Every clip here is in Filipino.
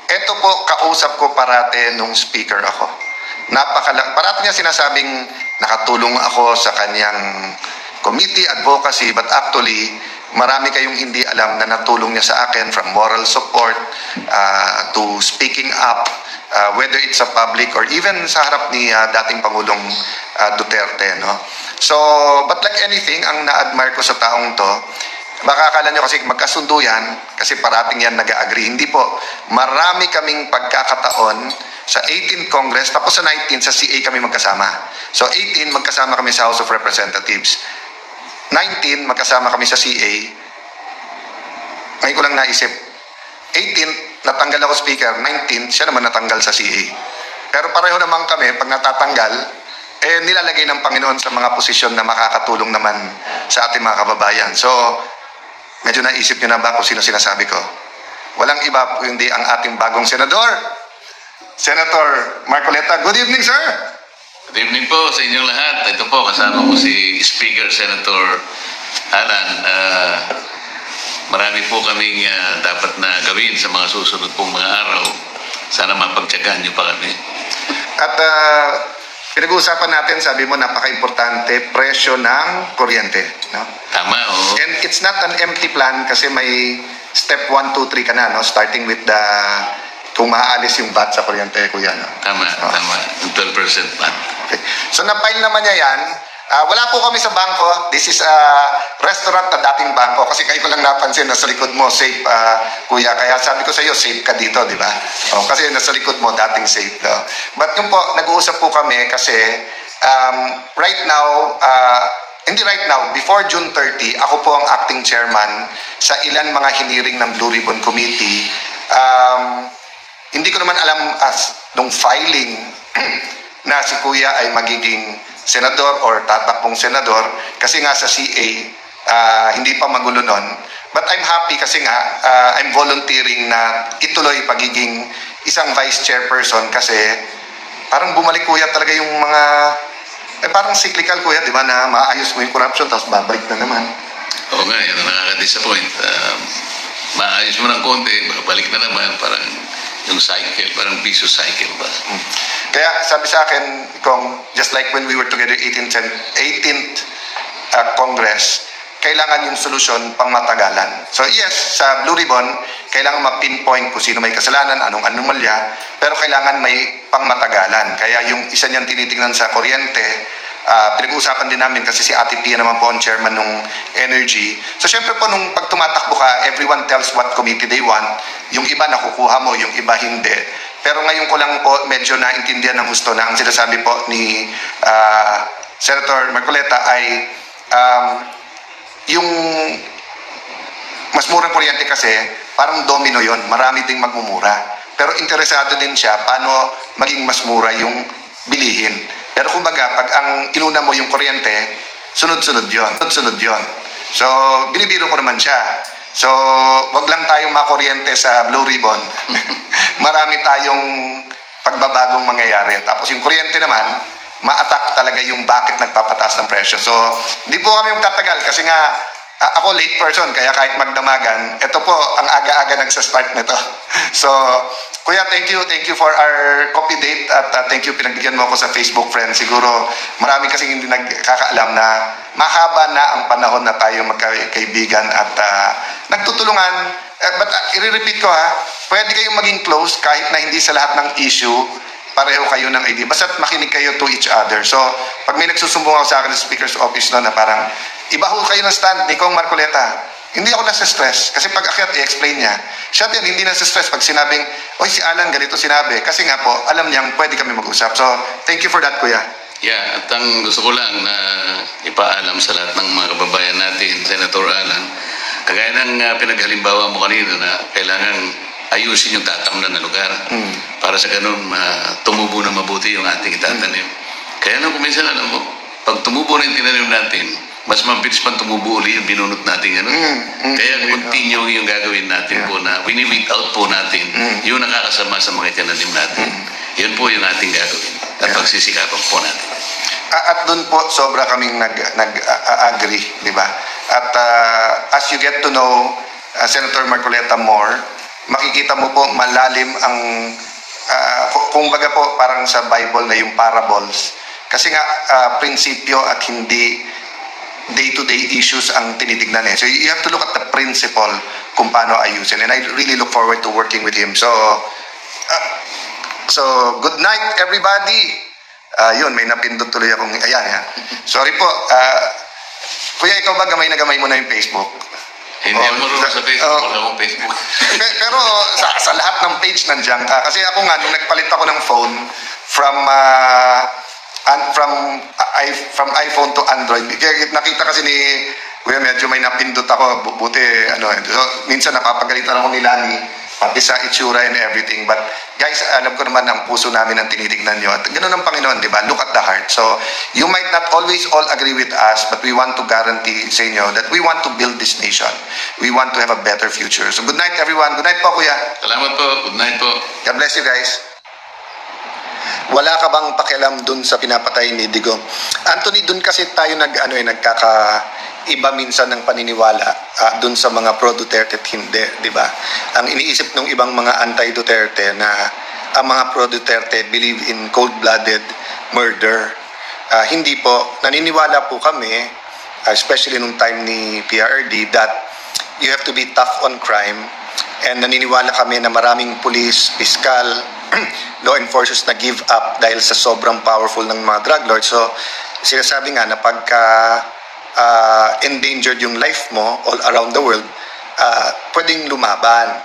Ito po, kausap ko parate nung speaker ako. Parati niya sinasabing nakatulong ako sa kanyang committee advocacy, but actually, marami kayong hindi alam na natulong niya sa akin, from moral support to speaking up, whether it's sa public or even sa harap ni dating Pangulong Duterte. No? So, but like anything, ang na-admire ko sa taong to, baka akala nyo kasi magkasundo yan, kasi parating yan nag-agree. Hindi po. Marami kaming pagkakataon sa 18th Congress, tapos sa 19th sa CA kami magkasama. So 18, magkasama kami sa House of Representatives. 19, magkasama kami sa CA. Ngayon ko lang naisip. 18, natanggal ako speaker. 19, siya naman natanggal sa CA. Pero pareho naman kami, pag natatanggal, nilalagay ng Panginoon sa mga posisyon na makakatulong naman sa ating mga kababayan. So, medyo naisip nyo na ba kung sino sinasabi ko? Walang iba kundi ang ating bagong senador, Senator Marcoleta. Good evening, sir! Good evening po sa inyong lahat. Ito po, kasama ko si Speaker Senator Alan. Marami po kaming dapat na gawin sa mga susunod pong mga araw. Sana mapagtyagaan niyo pa kami. At pinag-uusapan natin, sabi mo, napaka-importante, presyo ng kuryente. No? Tama, oo. And it's not an empty plan kasi may step 1, 2, 3 ka na, no? Starting with the kung maaalis yung VAT sa kuryente, kuya. No? Tama, tama. Yung 12% VAT. Okay. So, na-file naman niya yan. Wala po kami sa bangko. This is a restaurant na dating bangko. Kasi kayo ko lang napansin, nasa likod mo, safe, kuya. Kaya sabi ko sa iyo, safe ka dito, di ba? Kasi nasa likod mo, dating safe. No? But yung po, nag-uusap po kami kasi right now, hindi right now, before June 30, ako po ang acting chairman sa ilan mga hiniring ng Blue Ribbon Committee. Hindi ko naman alam nung filing na si kuya ay magiging senador or tatakbong senador kasi nga sa CA hindi pa magulo nun. But I'm happy kasi nga I'm volunteering na ituloy pagiging isang vice chairperson kasi parang bumalik kuya talaga yung mga parang cyclical kuya, di ba, na maayos mo yung corruption tapos babalik na naman. Oo nga, yan ang nakaka-disappoint. Maayos mo ng konti, balik na naman, parang yung cycle, parang vicious cycle ba? Kaya sabi sa akin, kung just like when we were together 18th Congress, kailangan yung solusyon pang matagalan. So yes, sa Blue Ribbon, kailangan ma-pinpoint kung sino may kasalanan, anong anomalya, pero kailangan may pangmatagalan. Kaya yung isa niyang tinitingnan sa kuryente, pinag-uusapan din namin kasi si Ate Pia naman po ang chairman ng energy. So syempre po nung pag tumatakbo ka, everyone tells what committee they want. Yung iba nakukuha mo, yung iba hindi. Pero ngayon ko lang po medyo naintindihan ng gusto na ang sinasabi po ni Senator Marcoleta ay yung mas murang kuryente kasi parang domino yon, marami ding magmumura. Pero interesado din siya paano maging mas mura yung bilihin. Pero kumbaga, pag ang inuna mo yung kuryente, sunod-sunod yun. Sunod-sunod yun. So, binibiro ko naman siya. So, wag lang tayong makuryente sa Blue Ribbon. Marami tayong pagbabagong mangyayari. Tapos yung kuryente naman, ma-attack talaga yung bakit nagpapataas ng presyo. So, hindi po kami magtatagal kasi nga, ako late person, kaya kahit magdamagan, ito po, ang aga-aga nagsa-start nito. So, kuya, thank you for our coffee date at thank you, pinagbigyan mo ako sa Facebook friend. Siguro, marami kasing hindi nagkakaalam na mahaba na ang panahon na tayo magkaibigan at nagtutulungan. But i-repeat ko pwede kayong maging close kahit na hindi sa lahat ng issue, pareho kayo ng idea. Basta makinig kayo to each other. So, pag may nagsusumbong ako sa akin sa Speaker's Office na parang, iba ho kayo ng stand ni Kong Marcoleta. Hindi ako nasa-stress. Kasi pag akyat, i-explain niya. Siya din, hindi nasa-stress pag sinabing, oy, si Alan, ganito sinabi. Kasi nga po, alam niyang pwede kami mag-usap. So, thank you for that, kuya. Yeah, at ang gusto ko lang na ipaalam sa lahat ng mga kababayan natin, Senator Alan, kagaya ng pinaghalimbawa mo kanina na kailangan ayusin yung tatamnan na lugar para sa ganun tumubo na mabuti yung ating itatanim. Kaya nung kuminsan, alam mo, pag tumubo na yung tinanim natin, mas mabilis pang tumubo ulit yung binunot natin. Kaya continue yung gagawin natin po na wini-weed out po natin yung nakakasama sa mga tinanim natin. Yun po yung ating gagawin at pagsisikapan po natin. At doon po, sobra kaming nag-agree, di ba? At as you get to know Senator Marcoleta more, makikita mo po malalim ang kumbaga po parang sa Bible na yung parables. Kasi nga prinsipyo at hindi day-to-day issues ang tinitignan eh. So you have to look at the principle kung paano ayusin. And I really look forward to working with him. So good night everybody. Yun, may napindot tuloy akong, ayan yan. Sorry po. Kuya, ikaw ba gamay na gamay mo na yung Facebook? Hindi ako marunong sa Facebook. Wala akong Facebook. Pero sa lahat ng page nandiyan ka. Kasi ako nga, nung nagpalit ako ng phone from iPhone to Android, nakita kasi ni Kuya, medyo may napindot ako. Buti, so, minsan napapagalitan ako ni Lani, pati sa itsura and everything. But guys, alam ko naman ang puso namin ang tinitignan nyo. At ganoon ang Panginoon, di ba? Look at the heart. So, you might not always all agree with us, but we want to guarantee sa inyo that we want to build this nation. We want to have a better future. So, good night everyone. Good night po, Kuya. Salamat po. Good night po. God bless you guys. Wala ka bang pakialam dun sa pinapatay ni Digong? Anthony, dun kasi tayo nagkakaiba minsan ng paniniwala dun sa mga pro-Duterte at hindi, di ba? Ang iniisip ng ibang mga anti-Duterte na ang mga pro-Duterte believe in cold-blooded murder. Hindi po. Naniniwala po kami, especially nung time ni PRRD, that you have to be tough on crime. And naniniwala kami na maraming police, piskal, law enforcers na give up dahil sa sobrang powerful ng mga drug lords. So, sinasabi nga na pagka endangered yung life mo all around the world, pwedeng lumaban.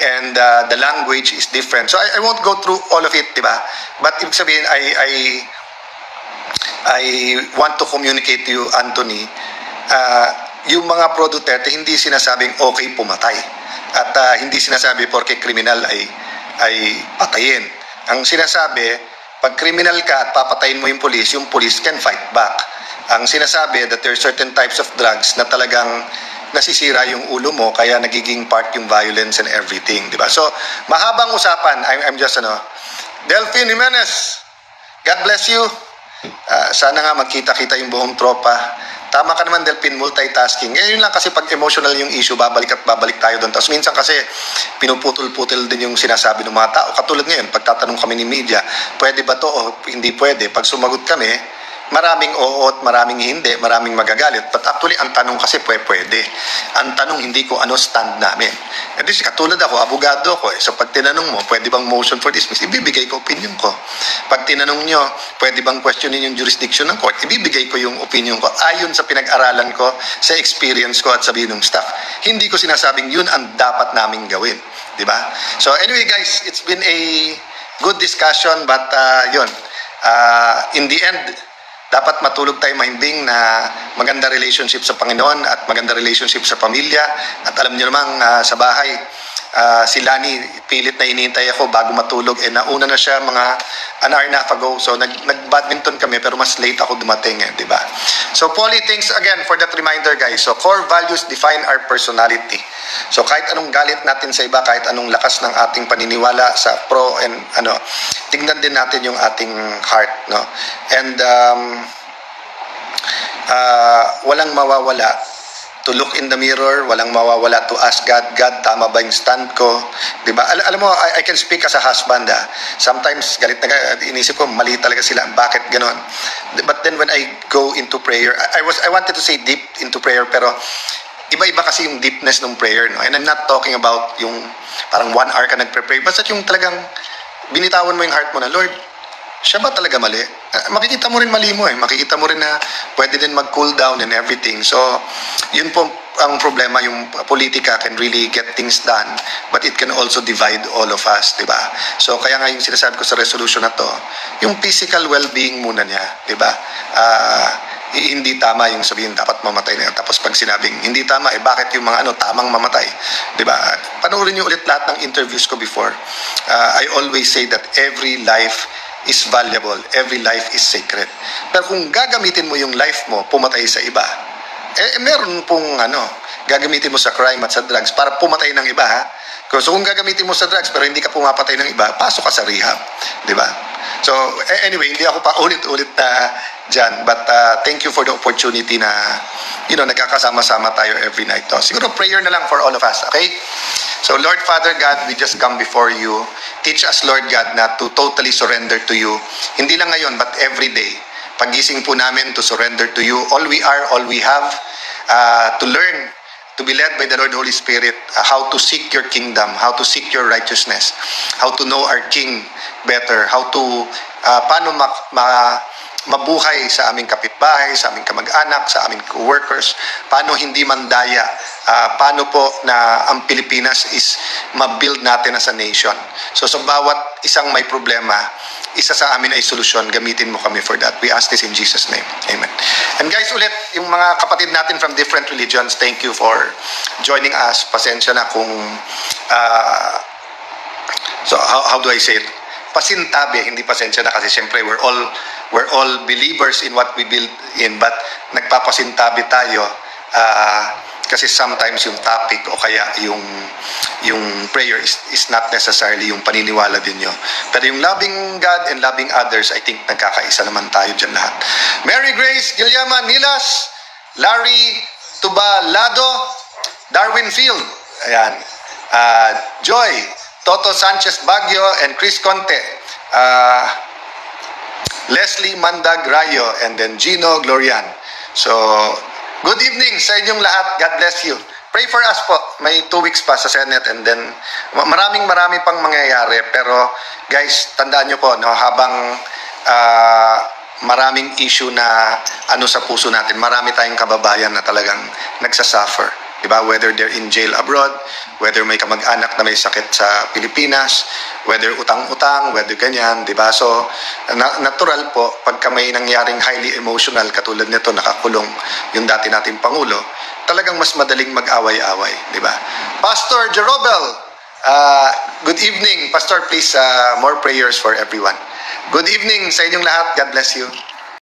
And the language is different. So, I won't go through all of it, di ba? But ibig sabihin, I want to communicate to you, Anthony, yung mga pro-Duterte, hindi sinasabing okay pumatay. At hindi sinasabi porke kriminal ay patayin. Ang sinasabi, pag kriminal ka at papatayin mo yung police can fight back. Ang sinasabi that there are certain types of drugs na talagang nasisira yung ulo mo, kaya nagiging part yung violence and everything, di ba? So, mahabang usapan. I'm just, Delphine Jimenez, God bless you. Sana nga magkita-kita yung buong tropa. Tama ka naman, Delphine, multitasking. Yun lang kasi pag emotional yung issue, babalik at babalik tayo doon. Tapos minsan kasi pinuputol-putol din yung sinasabi ng mga tao. Katulad ngayon, pagtatanong kami ni media, pwede ba to o hindi pwede? Pag sumagot kami, maraming oo at maraming hindi, maraming magagalit. But actually, ang tanong kasi pwede. Ang tanong, hindi ko ano stand namin. At least, katulad ako, abogado ako. So pag tinanong mo, pwede bang motion for dismiss? Ibibigay ko opinion ko. Pag tinanong nyo, pwede bang questionin yung jurisdiction ng court? Ibibigay ko yung opinion ko ayon sa pinag-aralan ko, sa experience ko at sabihin ng staff. Hindi ko sinasabing yun ang dapat naming gawin. Diba? So anyway guys, it's been a good discussion but in the end, dapat matulog tayo mahimbing na maganda relationship sa Panginoon at maganda relationship sa pamilya. At alam niyo naman sa bahay, si Lani, pilit na inintay ako bago matulog. Nauna na siya mga an hour and a half ago. So nag-badminton kami pero mas late ako dumating, di ba? So Polly, thanks again for that reminder guys. So core values define our personality. So kahit anong galit natin sa iba, kahit anong lakas ng ating paniniwala sa pro and tingnan din natin yung ating heart, no? And walang mawawala to look in the mirror, walang mawawala to ask God, tama ba yung stand ko? Diba? Alam mo, I can speak as a husband. Sometimes, galit na inisip ko, mali talaga sila. Bakit ganon? But then when I go into prayer, I wanted to say deep into prayer, pero iba-iba kasi yung deepness ng prayer. No? And I'm not talking about yung parang 1 hour ka nagpre-pray. Basta yung talagang binitawan mo yung heart mo na, Lord, siya ba talaga mali? Makikita mo rin mali mo eh. Makikita mo rin na pwede din mag-cool down and everything. So, yun po ang problema. Yung politika can really get things done, but it can also divide all of us, di ba? So, kaya nga yung sinasabi ko sa resolution na to, yung physical well-being muna niya, di ba? Hindi tama yung sabihin dapat mamatay na. Tapos pag sinabing hindi tama, bakit yung mga tamang mamatay? Di ba? Panoorin niyo ulit lahat ng interviews ko before. I always say that every life is valuable, every life is sacred. Pero kung gagamitin mo yung life mo, pumatay sa iba, meron pong gagamitin mo sa crime at sa drugs para pumatay ng iba, ha? So kung gagamitin mo sa drugs pero hindi ka pumapatay ng iba, pasok ka sa rehab, di ba? So, anyway, hindi ako pa ulit-ulit na dyan. But thank you for the opportunity na, nagkakasama-sama tayo every night. No? Siguro prayer na lang for all of us, okay? So, Lord Father God, we just come before you. Teach us, Lord God, na to totally surrender to you. Hindi lang ngayon, but every day. Pagising po namin to surrender to you. All we are, all we have, to learn, to be led by the Lord Holy Spirit, how to seek your kingdom, how to seek your righteousness, how to know our King better, how to, paano mabuhay sa aming kapitbahay, sa aming kamag-anak, sa aming co-workers, paano hindi mandaya, paano po na ang Pilipinas is ma-build natin as a nation. So sa bawat isang may problema, isa sa amin ay solusyon, gamitin mo kami for that. We ask this in Jesus' name. Amen. And guys, ulit, yung mga kapatid natin from different religions, thank you for joining us. Pasensya na kung, so how do I say it? Pasintabi, hindi pasensya na kasi siyempre we're all believers in what we believe in, but nagpapasintabi tayo kasi sometimes yung topic o kaya yung prayer is not necessarily yung paniniwala din nyo. Pero yung loving God and loving others, I think nagkakaisa naman tayo dyan lahat. Mary Grace Guillama Nilas, Larry Tubalado, Darwin Field, ayan, Joy Toto Sanchez Baguio and Chris Conte, Leslie Mandag Rayo, and then Gino Glorian. So, good evening sa inyong lahat. God bless you. Pray for us po. May 2 weeks pa sa Senate and then marami pang mangyayari. Pero guys, tandaan nyo po, no, habang maraming issue na sa puso natin, marami tayong kababayan na talagang nagsasuffer. Diba? Whether they're in jail abroad, whether may kamag-anak na may sakit sa Pilipinas, whether utang-utang, whether ganyan, diba? So, natural po, pagka may nangyaring highly emotional, katulad nito, nakakulong yung dati nating Pangulo, talagang mas madaling mag-away-away, diba? Pastor Jerobel, good evening. Pastor, please, more prayers for everyone. Good evening sa inyong lahat. God bless you.